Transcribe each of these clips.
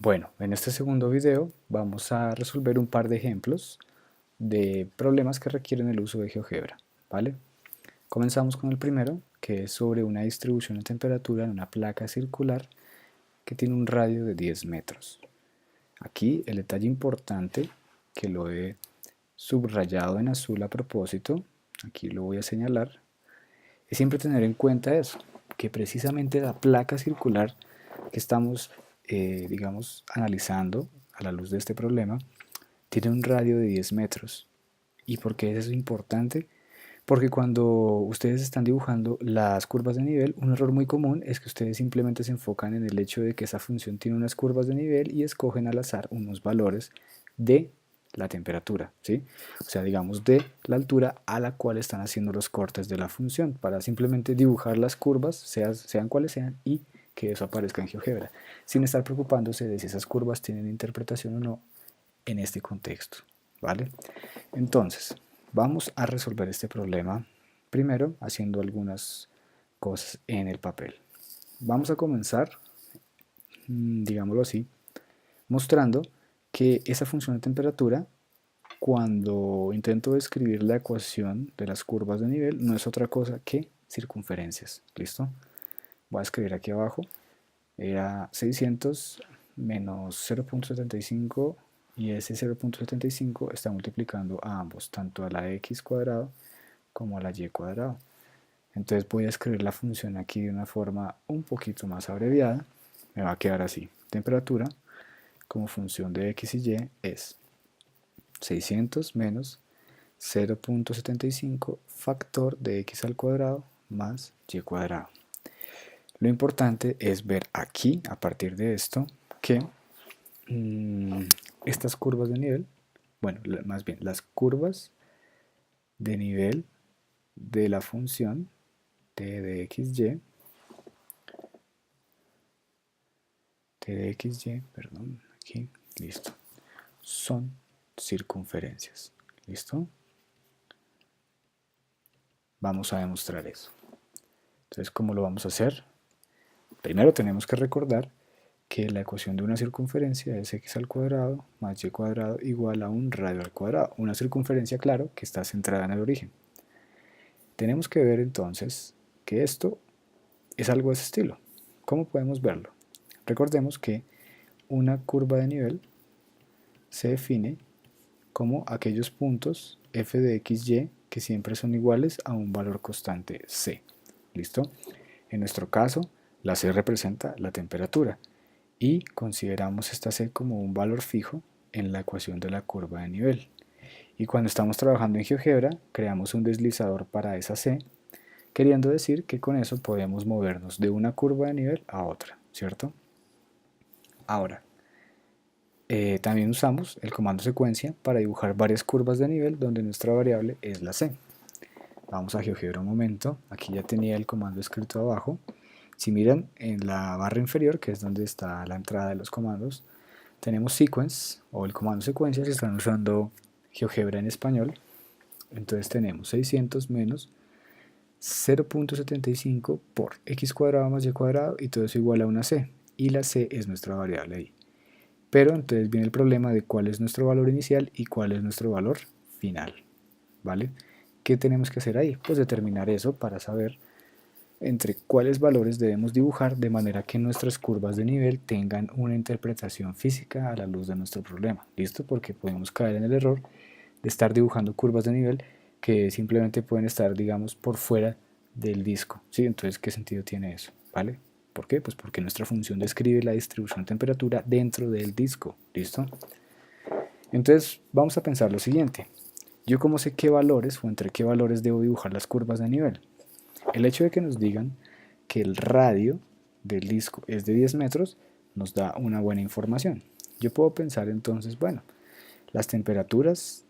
Bueno, en este segundo video vamos a resolver un par de ejemplos de problemas que requieren el uso de GeoGebra, ¿vale? Comenzamos con el primero, que es sobre una distribución de temperatura en una placa circular que tiene un radio de 10 metros. Aquí el detalle importante, que lo he subrayado en azul a propósito, aquí lo voy a señalar, es siempre tener en cuenta eso, que precisamente la placa circular que estamos, digamos, analizando a la luz de este problema, tiene un radio de 10 metros. ¿Y por qué es eso importante? Porque cuando ustedes están dibujando las curvas de nivel, un error muy común es que ustedes simplemente se enfocan en el hecho de que esa función tiene unas curvas de nivel y escogen al azar unos valores de la temperatura, ¿sí? O sea, digamos de la altura a la cual están haciendo los cortes de la función para simplemente dibujar las curvas, sean cuales sean, y que eso aparezca en GeoGebra, sin estar preocupándose de si esas curvas tienen interpretación o no en este contexto, ¿vale? Entonces, vamos a resolver este problema primero haciendo algunas cosas en el papel. Vamos a comenzar, digámoslo así, mostrando que esa función de temperatura, cuando intento describir la ecuación de las curvas de nivel, no es otra cosa que circunferencias. ¿Listo? Voy a escribir aquí abajo, era 600 menos 0.75 y ese 0.75 está multiplicando a ambos, tanto a la x cuadrado como a la y cuadrado. Entonces voy a escribir la función aquí de una forma un poquito más abreviada. Me va a quedar así. Temperatura como función de x y y es 600 menos 0.75 factor de x al cuadrado más y cuadrado. Lo importante es ver aquí, a partir de esto, que estas curvas de nivel, bueno, más bien las curvas de nivel de la función t de xy, perdón, aquí, listo, son circunferencias, ¿listo? Vamos a demostrar eso. Entonces, ¿cómo lo vamos a hacer? Primero tenemos que recordar que la ecuación de una circunferencia es x al cuadrado más y cuadrado igual a un radio al cuadrado. Una circunferencia, claro, que está centrada en el origen. Tenemos que ver entonces que esto es algo de ese estilo. ¿Cómo podemos verlo? Recordemos que una curva de nivel se define como aquellos puntos f de xy que siempre son iguales a un valor constante c. ¿Listo? En nuestro caso, la c representa la temperatura y consideramos esta c como un valor fijo en la ecuación de la curva de nivel. Y cuando estamos trabajando en GeoGebra, creamos un deslizador para esa c, queriendo decir que con eso podemos movernos de una curva de nivel a otra, ¿cierto? Ahora, también usamos el comando secuencia para dibujar varias curvas de nivel donde nuestra variable es la c. Vamos a GeoGebra un momento, aquí ya tenía el comando escrito abajo. Si miran en la barra inferior, que es donde está la entrada de los comandos, tenemos sequence o el comando secuencia si están usando GeoGebra en español. Entonces tenemos 600 menos 0.75 por x cuadrado más y cuadrado y todo eso igual a una c. Y la c es nuestra variable ahí. Pero entonces viene el problema de cuál es nuestro valor inicial y cuál es nuestro valor final, ¿vale? ¿Qué tenemos que hacer ahí? Pues determinar eso para saber entre cuáles valores debemos dibujar de manera que nuestras curvas de nivel tengan una interpretación física a la luz de nuestro problema. ¿Listo? Porque podemos caer en el error de estar dibujando curvas de nivel que simplemente pueden estar, digamos, por fuera del disco, ¿sí? Entonces, ¿qué sentido tiene eso? ¿Vale? ¿Por qué? Pues porque nuestra función describe la distribución de temperatura dentro del disco, ¿listo? Entonces, vamos a pensar lo siguiente. ¿Yo cómo sé qué valores o entre qué valores debo dibujar las curvas de nivel? El hecho de que nos digan que el radio del disco es de 10 metros nos da una buena información. Yo puedo pensar entonces, bueno, las temperaturas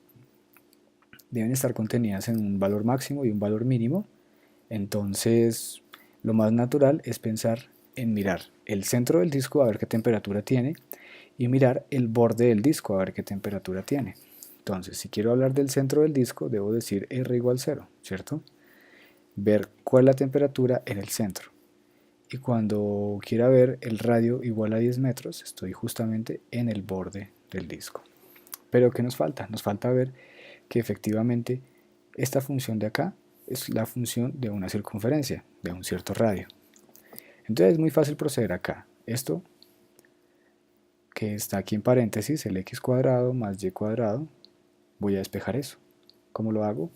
deben estar contenidas en un valor máximo y un valor mínimo, entonces lo más natural es pensar en mirar el centro del disco a ver qué temperatura tiene y mirar el borde del disco a ver qué temperatura tiene. Entonces, si quiero hablar del centro del disco, debo decir R igual 0, ¿cierto? Ver cuál es la temperatura en el centro. y cuando quiera ver el radio igual a 10 metros, estoy justamente en el borde del disco. Pero ¿qué nos falta? Nos falta ver que efectivamente esta función de acá es la función de una circunferencia, de un cierto radio. Entonces es muy fácil proceder acá. Esto que está aquí en paréntesis, el x cuadrado más y cuadrado, voy a despejar eso. ¿Cómo lo hago?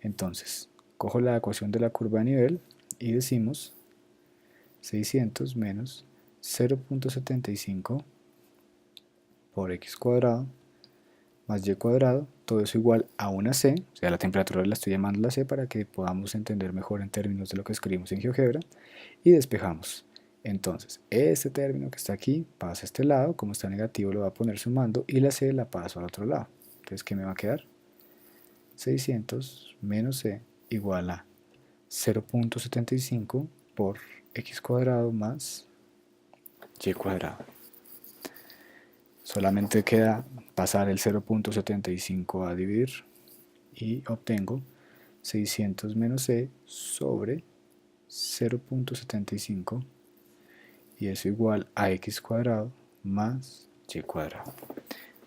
Entonces, cojo la ecuación de la curva de nivel y decimos 600 menos 0.75 por x cuadrado más y cuadrado, todo eso igual a una c, o sea, la temperatura la estoy llamando la c para que podamos entender mejor en términos de lo que escribimos en GeoGebra, y despejamos. Entonces, este término que está aquí pasa a este lado, como está negativo lo voy a poner sumando, y la c la paso al otro lado. Entonces, ¿qué me va a quedar? 600 menos c igual a 0.75 por x cuadrado más y cuadrado. Solamente queda pasar el 0.75 a dividir y obtengo 600 menos c sobre 0.75 y eso igual a x cuadrado más y cuadrado.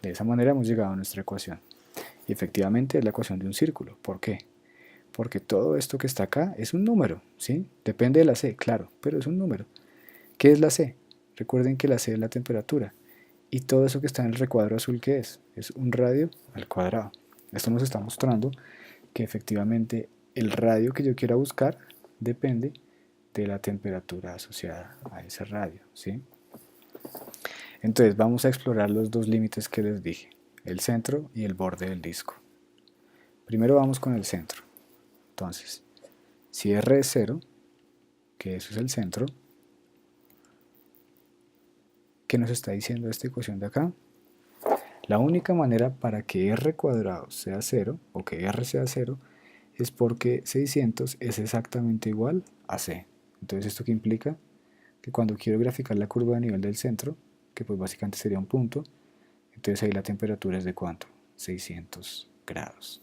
De esa manera hemos llegado a nuestra ecuación. Y efectivamente es la ecuación de un círculo. ¿Por qué? Porque todo esto que está acá es un número, ¿sí? Depende de la c, claro, pero es un número. ¿Qué es la c? Recuerden que la c es la temperatura. Y todo eso que está en el recuadro azul, ¿qué es? Es un radio al cuadrado. Esto nos está mostrando que efectivamente el radio que yo quiera buscar depende de la temperatura asociada a ese radio, ¿sí? Entonces vamos a explorar los dos límites que les dije, el centro y el borde del disco. Primero vamos con el centro. Entonces, si R es 0, que eso es el centro, ¿qué nos está diciendo esta ecuación de acá? La única manera para que r cuadrado sea 0, o que r sea 0, es porque 600 es exactamente igual a c. Entonces, ¿esto qué implica? Que cuando quiero graficar la curva de nivel del centro, que pues básicamente sería un punto, entonces ahí la temperatura es de ¿cuánto? 600 grados.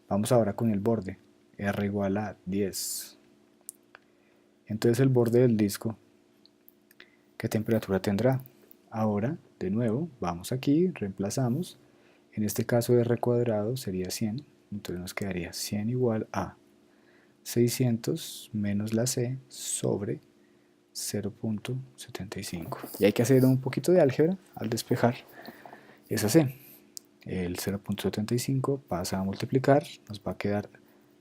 Vamos ahora con el borde, r igual a 10. Entonces el borde del disco, ¿qué temperatura tendrá? Ahora, de nuevo, vamos aquí, reemplazamos. En este caso r cuadrado sería 100, entonces nos quedaría 100 igual a 600 menos la c sobre 0.75. Y hay que hacer un poquito de álgebra al despejar esa c. El 0.75 pasa a multiplicar, nos va a quedar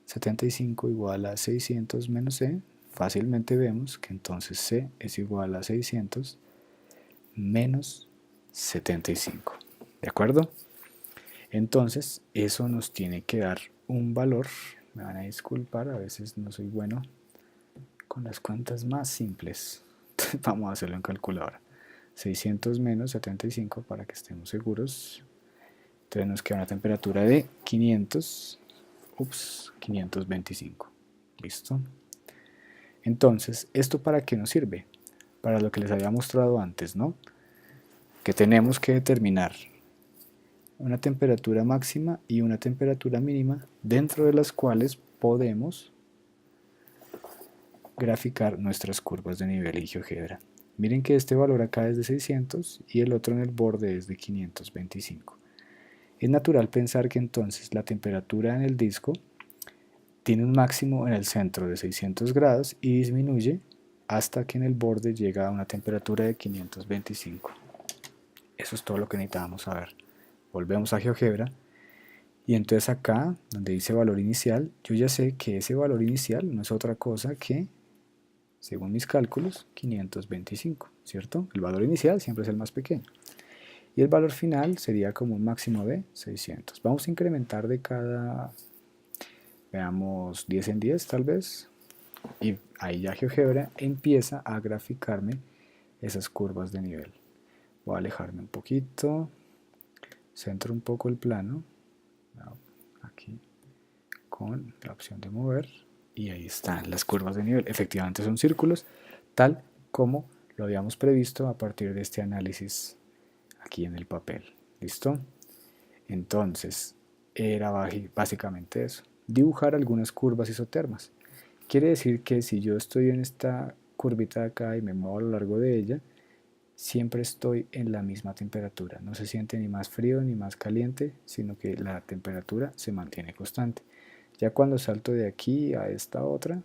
75 igual a 600 menos c. Fácilmente vemos que entonces c es igual a 600 menos 75. ¿De acuerdo? Entonces, eso nos tiene que dar un valor. Me van a disculpar, a veces no soy bueno con las cuentas más simples. Vamos a hacerlo en calculadora. 600 menos 75 para que estemos seguros. Entonces nos queda una temperatura de 525. ¿Listo? Entonces, ¿esto para qué nos sirve? Para lo que les había mostrado antes, ¿no? Que tenemos que determinar una temperatura máxima y una temperatura mínima dentro de las cuales podemos graficar nuestras curvas de nivel en GeoGebra. Miren que este valor acá es de 600 y el otro en el borde es de 525. Es natural pensar que entonces la temperatura en el disco tiene un máximo en el centro de 600 grados y disminuye hasta que en el borde llega a una temperatura de 525. Eso es todo lo que necesitábamos saber. Volvemos a GeoGebra y entonces acá donde dice valor inicial, yo ya sé que ese valor inicial no es otra cosa que, según mis cálculos, 525, ¿cierto? El valor inicial siempre es el más pequeño. Y el valor final sería como un máximo de 600. Vamos a incrementar de cada, veamos, 10 en 10 tal vez. Y ahí ya GeoGebra empieza a graficarme esas curvas de nivel. Voy a alejarme un poquito, centro un poco el plano, aquí con la opción de mover, y ahí están las curvas de nivel. Efectivamente son círculos, tal como lo habíamos previsto a partir de este análisis aquí en el papel. ¿Listo? Entonces, era básicamente eso. Dibujar algunas curvas isotermas. Quiere decir que si yo estoy en esta curvita de acá y me muevo a lo largo de ella, siempre estoy en la misma temperatura. No se siente ni más frío ni más caliente, sino que la temperatura se mantiene constante. Ya cuando salto de aquí a esta otra,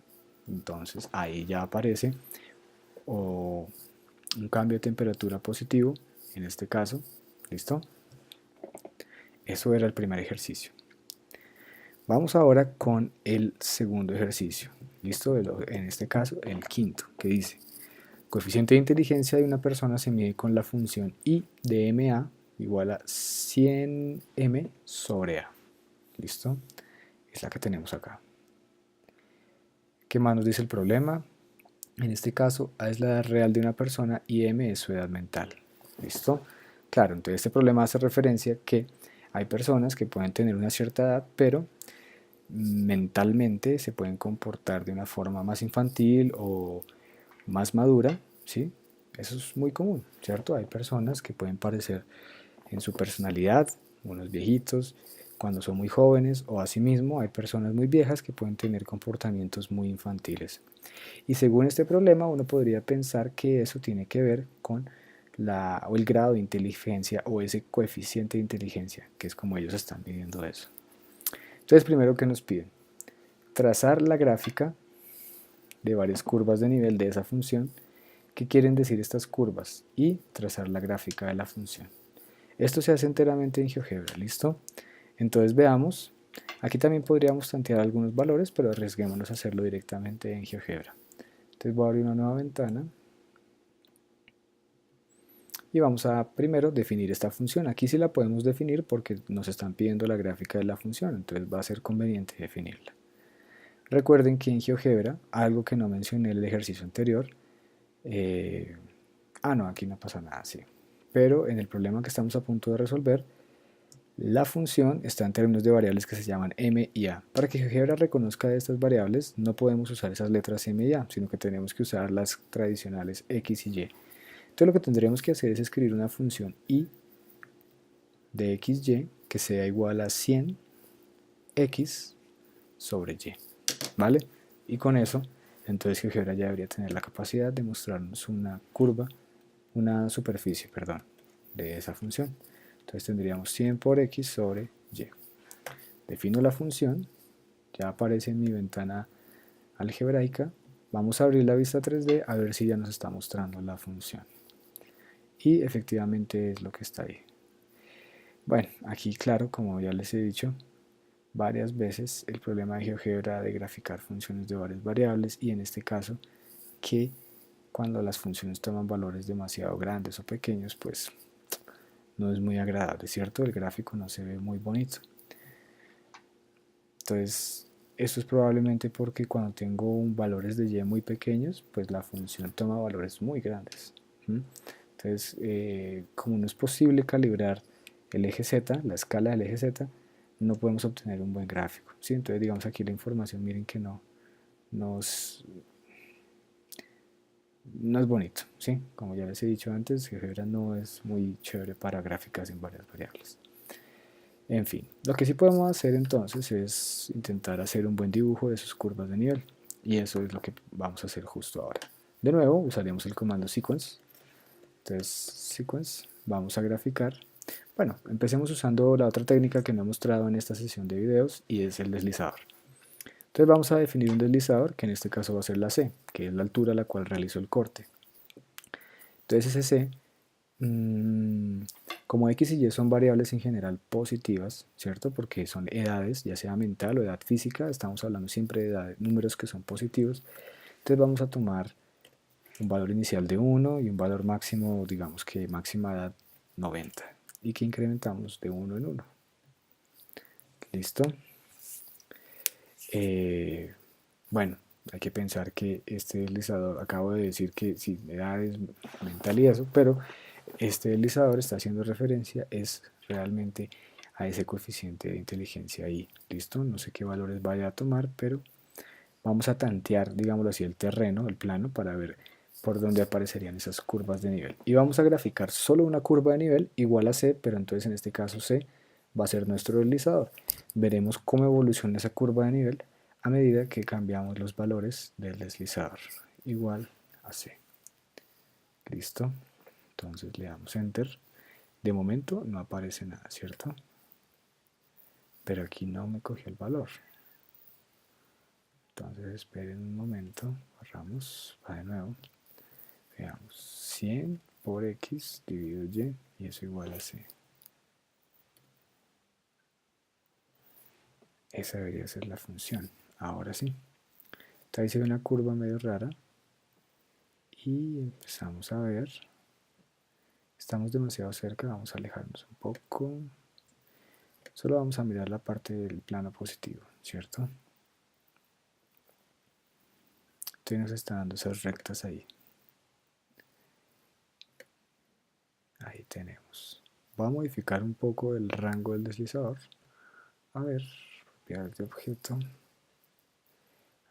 entonces ahí ya aparece o un cambio de temperatura positivo, en este caso, ¿listo? Eso era el primer ejercicio. Vamos ahora con el segundo ejercicio, ¿listo? En este caso, el quinto, que dice, coeficiente de inteligencia de una persona se mide con la función I de MA igual a 100M sobre A, ¿listo? Es la que tenemos acá. ¿Qué más nos dice el problema? En este caso, A es la edad real de una persona y M es su edad mental. ¿Listo? Claro, entonces este problema hace referencia que hay personas que pueden tener una cierta edad, pero mentalmente se pueden comportar de una forma más infantil o más madura, ¿sí? Eso es muy común, ¿cierto? Hay personas que pueden parecer en su personalidad, unos viejitos, cuando son muy jóvenes, o asimismo hay personas muy viejas que pueden tener comportamientos muy infantiles. Y según este problema, uno podría pensar que eso tiene que ver con o el grado de inteligencia o ese coeficiente de inteligencia, que es como ellos están midiendo eso. Entonces, primero, ¿qué nos piden? Trazar la gráfica de varias curvas de nivel de esa función. ¿Qué quieren decir estas curvas? Y trazar la gráfica de la función. Esto se hace enteramente en GeoGebra, ¿listo? Entonces veamos. Aquí también podríamos tantear algunos valores, pero arriesguémonos a hacerlo directamente en GeoGebra. Entonces voy a abrir una nueva ventana y vamos a primero definir esta función. Aquí sí la podemos definir porque nos están pidiendo la gráfica de la función, entonces va a ser conveniente definirla. Recuerden que en GeoGebra, algo que no mencioné en el ejercicio anterior, no, aquí no pasa nada, sí. Pero en el problema que estamos a punto de resolver, la función está en términos de variables que se llaman m y a. Para que GeoGebra reconozca estas variables, no podemos usar esas letras m y a, sino que tenemos que usar las tradicionales x y y. Entonces lo que tendríamos que hacer es escribir una función i de xy que sea igual a 100x sobre y, ¿vale? Y con eso, entonces GeoGebra ya debería tener la capacidad de mostrarnos una curva, una superficie, perdón, de esa función. Entonces tendríamos 100 por x sobre y. Defino la función, ya aparece en mi ventana algebraica. Vamos a abrir la vista 3D a ver si ya nos está mostrando la función. Y efectivamente es lo que está ahí. Bueno, aquí claro, como ya les he dicho varias veces, el problema de GeoGebra de graficar funciones de varias variables y en este caso que cuando las funciones toman valores demasiado grandes o pequeños, pues no es muy agradable, ¿cierto? El gráfico no se ve muy bonito. Entonces, esto es probablemente porque cuando tengo valores de y muy pequeños, pues la función toma valores muy grandes. Entonces, como no es posible calibrar el eje Z, la escala del eje Z, no podemos obtener un buen gráfico, ¿sí? Entonces, digamos aquí la información, miren que no es bonito, ¿sí? Como ya les he dicho antes, GeoGebra no es muy chévere para gráficas en varias variables. En fin, lo que sí podemos hacer entonces es intentar hacer un buen dibujo de sus curvas de nivel. Y eso es lo que vamos a hacer justo ahora. De nuevo, usaremos el comando sequence. Entonces, sequence, vamos a graficar. Bueno, empecemos usando la otra técnica que no he mostrado en esta sesión de videos y es el deslizador. Entonces vamos a definir un deslizador, que en este caso va a ser la C, que es la altura a la cual realizo el corte. Entonces ese C, como x y y son variables en general positivas, ¿cierto? Porque son edades, ya sea mental o edad física, estamos hablando siempre de edades, números que son positivos. Entonces vamos a tomar un valor inicial de 1 y un valor máximo, digamos que máxima edad 90, y que incrementamos de 1 en 1. ¿Listo? Bueno, hay que pensar que este deslizador, acabo de decir que sí, edades, mental y eso, pero este deslizador está haciendo referencia es realmente a ese coeficiente de inteligencia ahí. ¿Listo? No sé qué valores vaya a tomar, pero vamos a tantear, digámoslo así, el terreno, el plano, para ver por dónde aparecerían esas curvas de nivel. Y vamos a graficar solo una curva de nivel igual a C, pero entonces en este caso C va a ser nuestro deslizador. Veremos cómo evoluciona esa curva de nivel a medida que cambiamos los valores del deslizador. Igual a C. Listo. Entonces le damos Enter. De momento no aparece nada, ¿cierto? Pero aquí no me cogió el valor. Entonces esperen un momento. Borramos. Va de nuevo. Veamos. 100 por X dividido Y. Y eso igual a C. Esa debería ser la función. Ahora sí. Entonces ahí se ve una curva medio rara. Y empezamos a ver. Estamos demasiado cerca. Vamos a alejarnos un poco. Solo vamos a mirar la parte del plano positivo, ¿cierto? Entonces nos está dando esas rectas ahí. Ahí tenemos. Voy a modificar un poco el rango del deslizador. A ver, propiedades de objeto.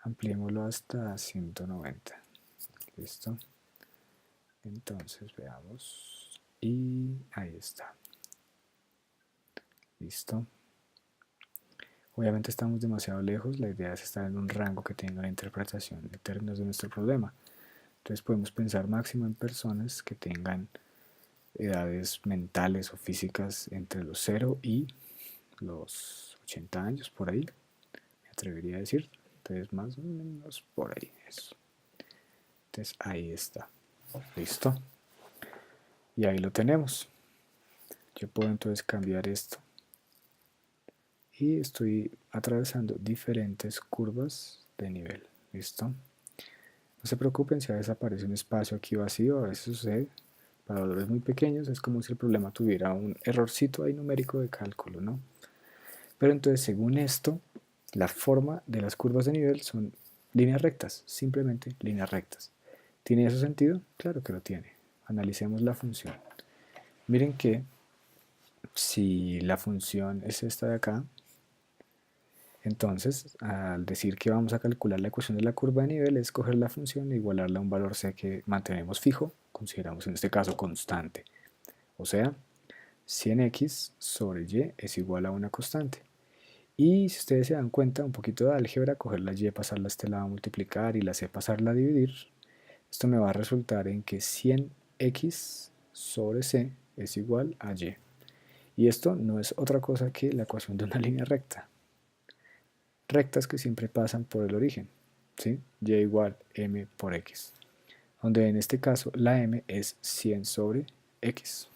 Ampliémoslo hasta 190. Listo. Entonces veamos. Y ahí está. Listo. Obviamente estamos demasiado lejos. La idea es estar en un rango que tenga la interpretación de términos de nuestro problema. Entonces podemos pensar máximo en personas que tengan edades mentales o físicas entre los 0 y los 80 años, por ahí, me atrevería a decir. Entonces más o menos por ahí, eso. Entonces ahí está. Listo. Y ahí lo tenemos. Yo puedo entonces cambiar esto. Y estoy atravesando diferentes curvas de nivel. ¿Listo? No se preocupen si a veces aparece un espacio aquí vacío, a veces sucede. Para valores muy pequeños es como si el problema tuviera un errorcito ahí numérico de cálculo, ¿no? Pero entonces, según esto, la forma de las curvas de nivel son líneas rectas, simplemente líneas rectas. ¿Tiene eso sentido? Claro que lo tiene. Analicemos la función. Miren que si la función es esta de acá, entonces al decir que vamos a calcular la ecuación de la curva de nivel es coger la función e igualarla a un valor C que mantenemos fijo, consideramos en este caso constante. O sea, 100x sobre y es igual a una constante. Y si ustedes se dan cuenta, un poquito de álgebra, coger la y, pasarla a este lado a multiplicar y la c pasarla a dividir, esto me va a resultar en que 100x sobre c es igual a y. Y esto no es otra cosa que la ecuación de una línea recta. Rectas que siempre pasan por el origen, ¿sí? Y igual m por x. Donde en este caso la m es 100 sobre x.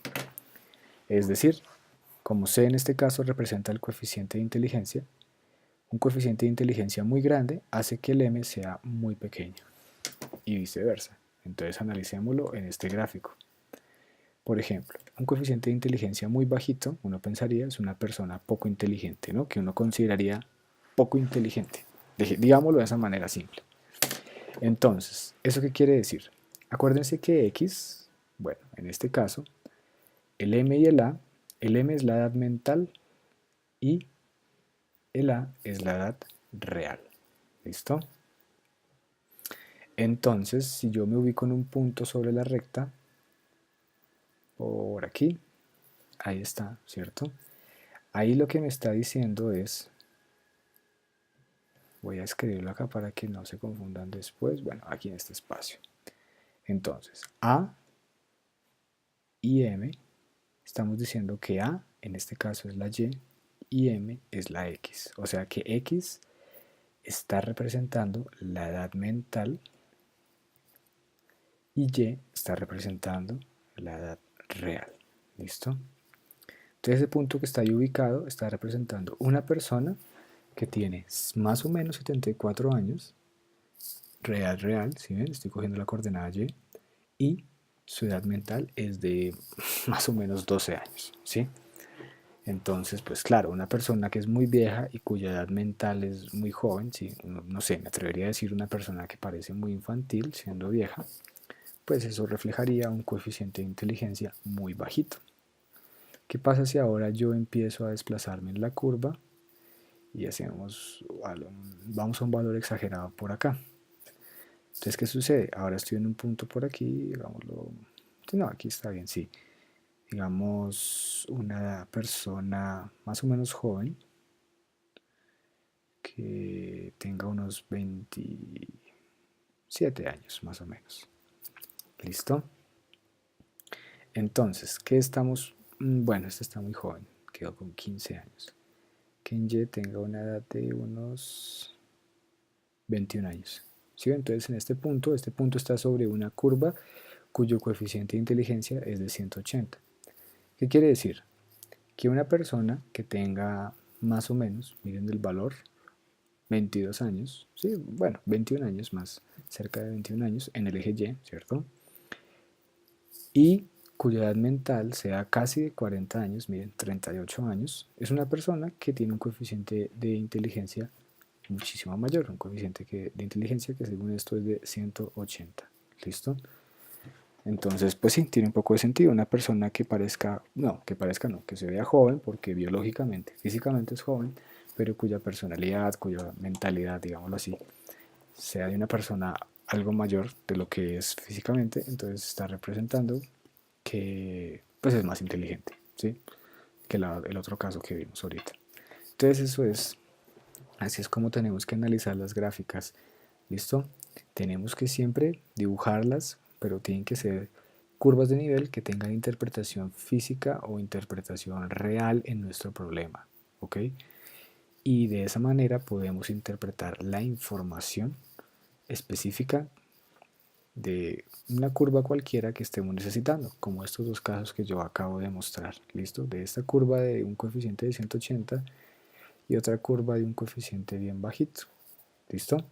Es decir, como c en este caso representa el coeficiente de inteligencia, un coeficiente de inteligencia muy grande hace que el m sea muy pequeño y viceversa. Entonces analicémoslo en este gráfico. Por ejemplo, un coeficiente de inteligencia muy bajito, uno pensaría, es una persona poco inteligente, ¿no? Que uno consideraría poco inteligente. Digámoslo de esa manera simple. Entonces, ¿eso qué quiere decir? Acuérdense que x, bueno, en este caso, el m y el m es la edad mental y el a es la edad real. ¿Listo? Entonces, si yo me ubico en un punto sobre la recta, por aquí, ahí está, ¿cierto? Ahí lo que me está diciendo es, voy a escribirlo acá para que no se confundan después, bueno, aquí en este espacio. Entonces, A y M, estamos diciendo que A, en este caso es la y M es la X. O sea que X está representando la edad mental y Y está representando la edad real. ¿Listo? Entonces ese punto que está ahí ubicado está representando una persona que tiene más o menos 74 años, real, ¿sí ven? Estoy cogiendo la coordenada y su edad mental es de más o menos 12 años, ¿sí? Entonces, pues claro, una persona que es muy vieja y cuya edad mental es muy joven, ¿sí? No sé, me atrevería a decir una persona que parece muy infantil siendo vieja, pues eso reflejaría un coeficiente de inteligencia muy bajito. ¿Qué pasa si ahora yo empiezo a desplazarme en la curva y vamos a un valor exagerado por acá? Entonces, ¿qué sucede? Ahora estoy en un punto por aquí, digámoslo, no, aquí está bien, sí. Digamos, una persona más o menos joven que tenga unos 27 años, más o menos. ¿Listo? Entonces, ¿qué estamos? Bueno, este está muy joven, quedó con 15 años. Kenji tenga una edad de unos 21 años. ¿Sí? Entonces, en este punto está sobre una curva cuyo coeficiente de inteligencia es de 180. ¿Qué quiere decir? Que una persona que tenga más o menos, miren el valor, 22 años, sí, bueno, 21 años más, cerca de 21 años en el eje Y, ¿cierto? Y cuya edad mental sea casi de 40 años, miren, 38 años, es una persona que tiene un coeficiente de inteligencia muchísimo mayor, un coeficiente de inteligencia que según esto es de 180. ¿Listo? Entonces, pues sí, tiene un poco de sentido. Una persona que se vea joven, porque biológicamente, físicamente es joven, pero cuya personalidad, cuya mentalidad, digámoslo así, sea de una persona algo mayor de lo que es físicamente, entonces está representando que pues es más inteligente, ¿sí? Que el otro caso que vimos ahorita. Entonces así es como tenemos que analizar las gráficas, ¿listo? Tenemos que siempre dibujarlas, pero tienen que ser curvas de nivel que tengan interpretación física o interpretación real en nuestro problema, ¿ok? Y de esa manera podemos interpretar la información específica de una curva cualquiera que estemos necesitando, como estos dos casos que yo acabo de mostrar, ¿listo? De esta curva de un coeficiente de 180 y otra curva de un coeficiente bien bajito, ¿listo?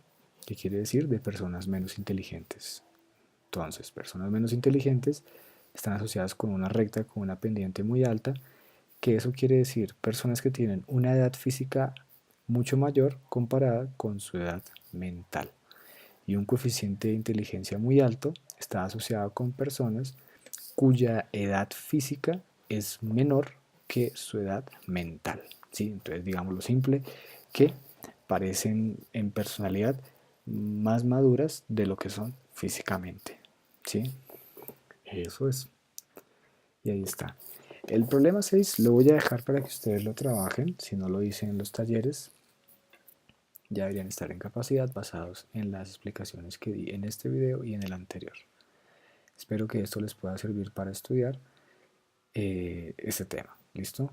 ¿Qué quiere decir? De personas menos inteligentes. Entonces, personas menos inteligentes están asociadas con una recta, con una pendiente muy alta, que eso quiere decir personas que tienen una edad física mucho mayor comparada con su edad mental. Y un coeficiente de inteligencia muy alto está asociado con personas cuya edad física es menor que su edad mental. ¿Sí? Entonces, digámoslo simple, que parecen en personalidad más maduras de lo que son físicamente. ¿Sí? Eso es. Y ahí está. El problema 6 lo voy a dejar para que ustedes lo trabajen. Si no lo hice en los talleres, ya deberían estar en capacidad basados en las explicaciones que di en este video y en el anterior. Espero que esto les pueda servir para estudiar este tema. ¿Listo?